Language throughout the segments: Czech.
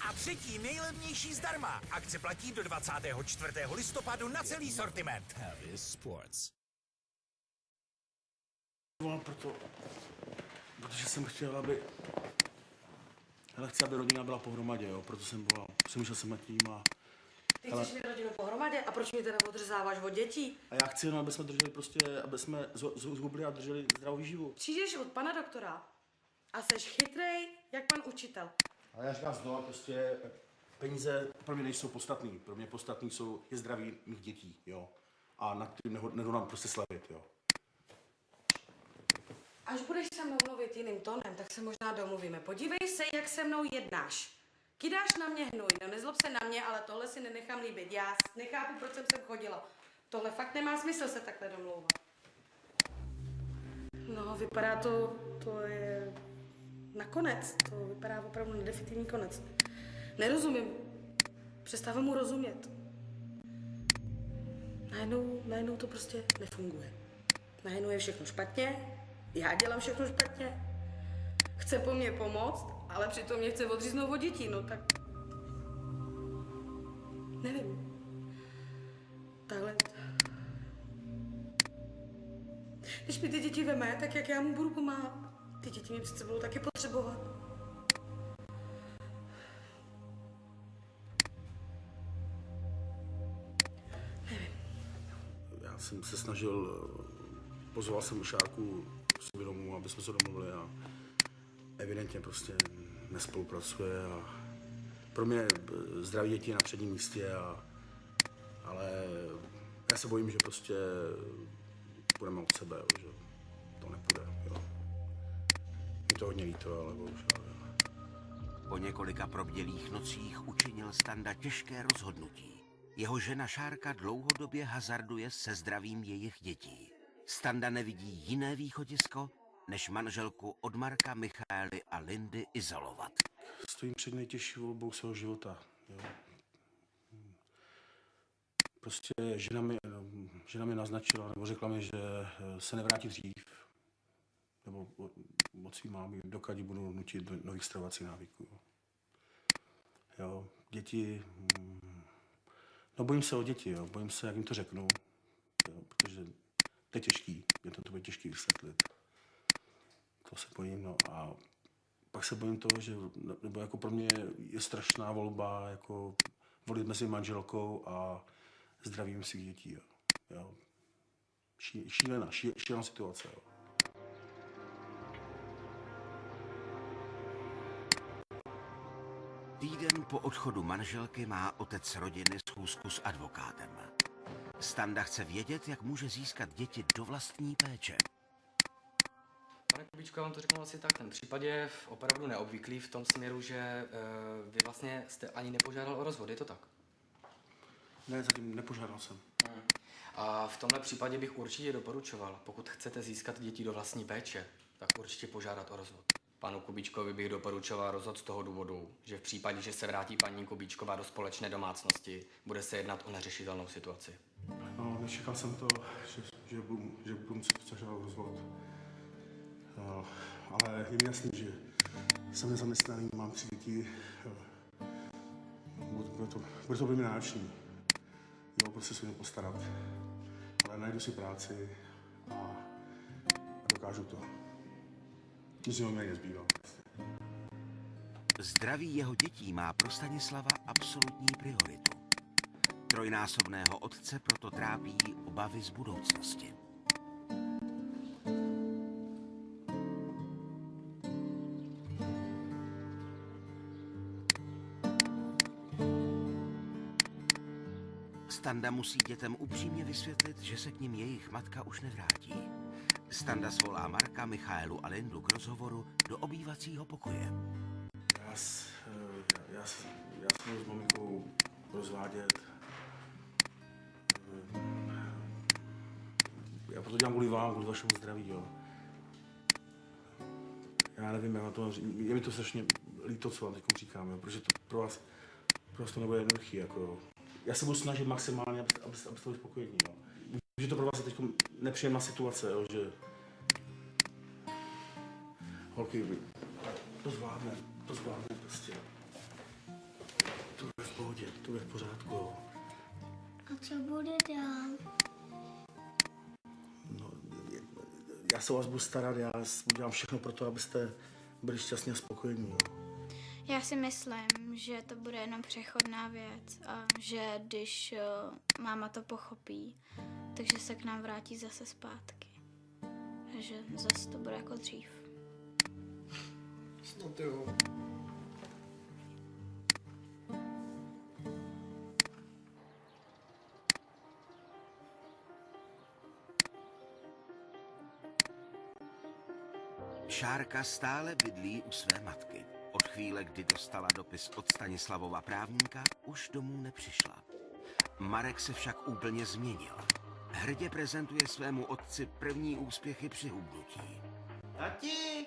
A třetí nejlevnější zdarma. Akce platí do 24. listopadu na celý sortiment. Harris Sports. Volám protože jsem chtěl, aby rodina byla pohromadě, jo, proto jsem volal. Přemýšlel jsem nad tím a... Ty chceš mít rodinu pohromadě a proč mi teda odřezáváš od dětí? A já chci jenom, aby jsme drželi prostě, aby jsme zhubli a drželi zdravou výživu. Přijdeš od pana doktora a seš chytrej jak pan učitel. Ale já říkám znovu, prostě peníze pro mě nejsou podstatný. Pro mě podstatný je zdraví mých dětí, jo. A nad tím nehodlám prostě slavit, jo. Až budeš se mnou mluvit jiným tónem, tak se možná domluvíme. Podívej se, jak se mnou jednáš. Kydáš na mě hnůj, no nezlob se na mě, ale tohle si nenechám líbit. Já nechápu, proč jsem sem chodila. Tohle fakt nemá smysl se takhle domlouvat. No, vypadá to je nakonec. To vypadá opravdu na definitivní konec. Nerozumím. Přestávám mu rozumět. Najednou to prostě nefunguje. Najednou je všechno špatně, já dělám všechno špatně. Chce po mně pomoct, ale přitom mě chce odříznout od dětí, no tak... Nevím. Takhle... Když mi ty děti veme, tak jak já mu budu pomáhat? Ty děti mě přece budou taky potřebovat. Nevím. Já jsem se snažil, pozval jsem Šárku k sobě domů, aby jsme se domluvili a evidentně prostě nespolupracuje a pro mě zdraví dětí je na předním místě, ale já se bojím, že prostě půjdeme od sebe, že to nepůjde, jo. Je to hodně líto, ale bohužel. Po několika probdělých nocích učinil Standa těžké rozhodnutí. Jeho žena Šárka dlouhodobě hazarduje se zdravím jejich dětí. Standa nevidí jiné východisko, než manželku od Marka, Michaely a Lindy izolovat. Stojím před nejtěžší volbou svého života, jo. Prostě žena mi naznačila, nebo řekla mi, že se nevrátí dřív, nebo od svý mámy, dokud budu nutit do nových stravovacích návyků. Jo, děti, no bojím se o děti, jo. Bojím se, jak jim to řeknu, jo, protože to je těžký, mě to bude těžký vysvětlit. To se bojím, no a pak se bojím toho, že, nebo jako pro mě je strašná volba, jako volit mezi manželkou a zdravím svých dětí, jo. Šílená situace, jo. Týden po odchodu manželky má otec rodiny schůzku s advokátem. Standa chce vědět, jak může získat děti do vlastní péče. Pane Kubíčko, já vám to řeknu asi tak. Ten případ je opravdu neobvyklý v tom směru, že vy vlastně jste ani nepožádal o rozvod, je to tak? Ne, zatím nepožádal jsem. A v tomhle případě bych určitě doporučoval, pokud chcete získat děti do vlastní péče, tak určitě požádat o rozvod. Panu Kubíčkovi bych doporučoval rozvod z toho důvodu, že v případě, že se vrátí paní Kubíčková do společné domácnosti, bude se jednat o neřešitelnou situaci. No, nečekal jsem to, že budu muset požádat rozvod. Ale je mi jasný, že jsem nezaměstnaný, mám 3 děti. Bude to pro mě náročný. Jo, prostě se mě postarat. Ale najdu si práci a dokážu to. Nic mi nezbývá. Zdraví jeho dětí má pro Stanislava absolutní prioritu. Trojnásobného otce proto trápí obavy z budoucnosti. Standa musí dětem upřímně vysvětlit, že se k nim jejich matka už nevrátí. Standa svolá Marka, Michaelu a Lindu k rozhovoru do obývacího pokoje. Já se s maminkou rozvádět. Já proto dělám kvůli vám, kvůli vašemu zdraví, jo. Já nevím, jak na to je mi to strašně líto, co vám teď říkám, jo, protože to pro vás to nebude jednoduchý, jako. Já se budu snažit maximálně, abyste byli spokojení, jo. Že to pro vás je teď nepříjemná situace, jo, že... Holky, to zvládne prostě. pohodě, to je v pořádku, jo. A co bude dál? No, já se o vás budu starat, já udělám všechno pro to, abyste byli šťastní a spokojení, jo. Já si myslím, že to bude jenom přechodná věc a že když máma to pochopí, takže se k nám vrátí zase zpátky. A že zase to bude jako dřív. Snad jo. Šárka stále bydlí u své matky. Od chvíle, kdy dostala dopis od Stanislavova právníka, už domů nepřišla. Marek se však úplně změnil. Hrdě prezentuje svému otci první úspěchy při hubnutí. Tati!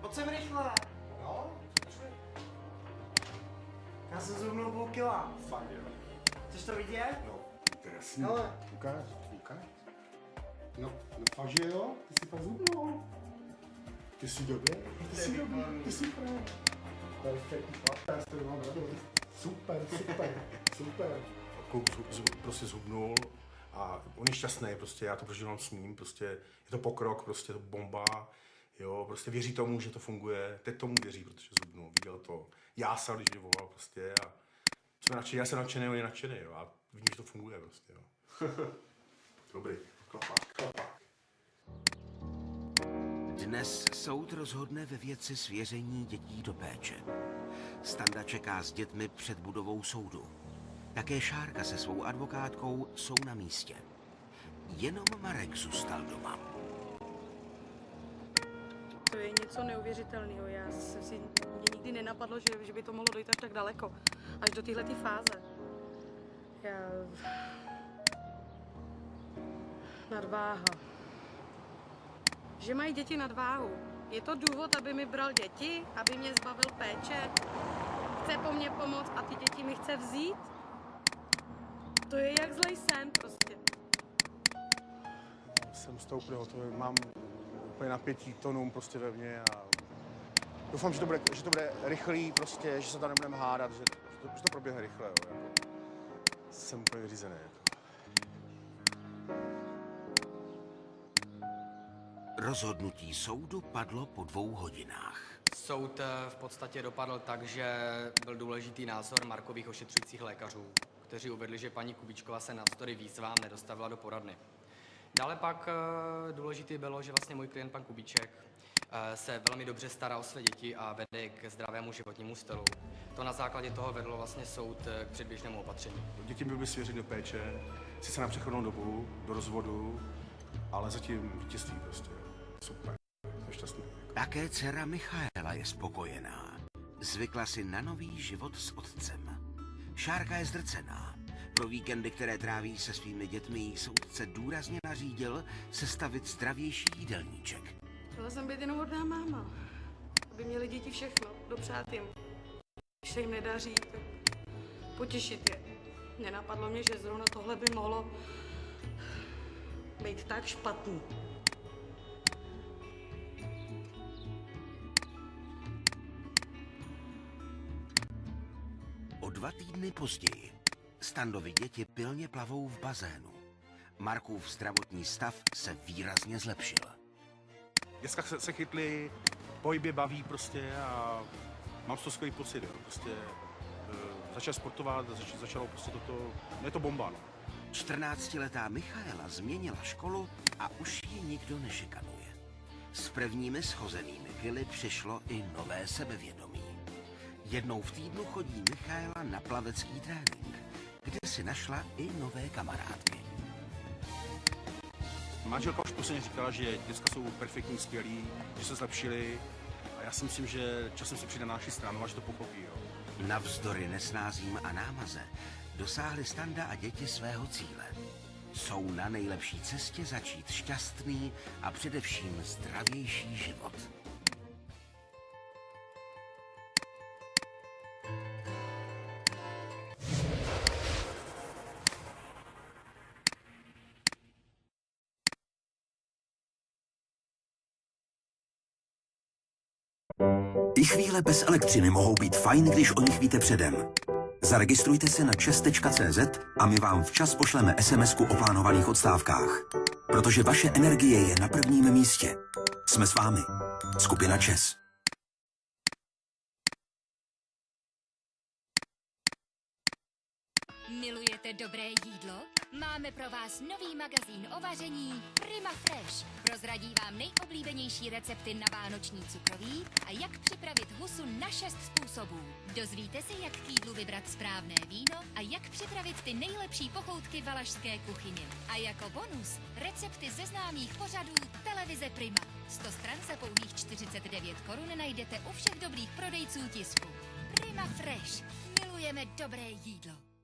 Pojď sem rychle! No, Já jsem zhubnul půl kila. fakt, jo. Chceš to vidět? No, to je jasný. Hele. Ukáž. No, fakt, že jo? Ty jsi fakt zubnul. Ty jsi dobrý, ty jsi super. Perfektní chlap, já s tebou mám radost. Super. Kluk prostě zhubnul a on je šťastný, prostě já to prožívám s ním, prostě je to pokrok, prostě to bomba, jo, prostě věří tomu, že to funguje, teď tomu věří, protože zhubnul, viděl to, jásal, když mě volal prostě a jsme nadšený, já jsem nadšený, on je nadšený, jo, a vidím, že to funguje prostě, jo. Dobrý, klapák. Dnes soud rozhodne ve věci svěření dětí do péče. Standa čeká s dětmi před budovou soudu. Také Šárka se svou advokátkou jsou na místě. Jenom Marek zůstal doma. To je něco neuvěřitelného. Já jsem si mě nikdy nenapadlo, že by to mohlo dojít až tak daleko. Až do téhleté fáze. Nadváha. Že mají děti nadváhu. Je to důvod, aby mi bral děti? Aby mě zbavil péče? Chce po mně pomoct a ty děti mi chce vzít? To je jak zlej sen prostě. Jsem z toho úplně hotový, mám úplně napětí tonům prostě ve mně a doufám, že to bude rychlý prostě, že se tam nebudeme hádat, že to proběhne rychle, jo, jako. Jsem úplně vyřízený, jako. Rozhodnutí soudu padlo po 2 hodinách. Soud v podstatě dopadl tak, že byl důležitý názor Markových ošetřujících lékařů, kteří uvedli, že paní Kubíčková se navzdory výzvám nedostavila do poradny. Dále pak důležitý bylo, že vlastně můj klient pan Kubíček se velmi dobře stará o své děti a vede k zdravému životnímu stylu. To na základě toho vedlo vlastně soud k předběžnému opatření. Děti by byly svěřeny do péče, sice na přechodnou dobu, do rozvodu, ale zatím vítězství prostě. Super, jsem šťastný. Také dcera Michaela je spokojená. Zvykla si na nový život s otcem. Šárka je zdrcená. Pro víkendy, které tráví se svými dětmi, jí soudce důrazně nařídil sestavit zdravější jídelníček. Chtěla jsem být jenom hodná máma. Aby měli děti všechno, dopřát jim. Když se jim nedaří, tak potěšit je. Nenapadlo mě, že zrovna tohle by mohlo být tak špatný. O 2 týdny později Standovi děti pilně plavou v bazénu. Markův zdravotní stav se výrazně zlepšil. Děcka se chytli, pohyb je baví prostě a mám z toho skvělý pocit, jo. Prostě začal sportovat, začalo prostě toto, je to bomba, no. 14letá Michaela změnila školu a už ji nikdo nešikanuje. S prvními schozenými kily přišlo i nové sebevědomí. Jednou v týdnu chodí Michaela na plavecký trénink, kde si našla i nové kamarádky. Manželka už posledně říkala, že děcka jsou perfektní, skvělí, že se zlepšili a já si myslím, že časem se přijde na naši stranu, až to pochopí, jo. Navzdory nesnázím a námaze dosáhli Standa a děti svého cíle. Jsou na nejlepší cestě začít šťastný a především zdravější život. I chvíle bez elektřiny mohou být fajn, když o nich víte předem. Zaregistrujte se na čes.cz a my vám včas pošleme SMS-ku o plánovaných odstávkách. Protože vaše energie je na prvním místě. Jsme s vámi. Skupina ČES. Milujete dobré jídlo? Máme pro vás nový magazín o vaření Prima Fresh. Prozradí vám nejoblíbenější recepty na vánoční cukroví a jak připravit husu na 6 způsobů. Dozvíte se, jak k jídlu vybrat správné víno a jak připravit ty nejlepší pochoutky valašské kuchyně. A jako bonus recepty ze známých pořadů televize Prima. 100 stran za pouhých 49 korun najdete u všech dobrých prodejců tisku. Prima Fresh. Milujeme dobré jídlo.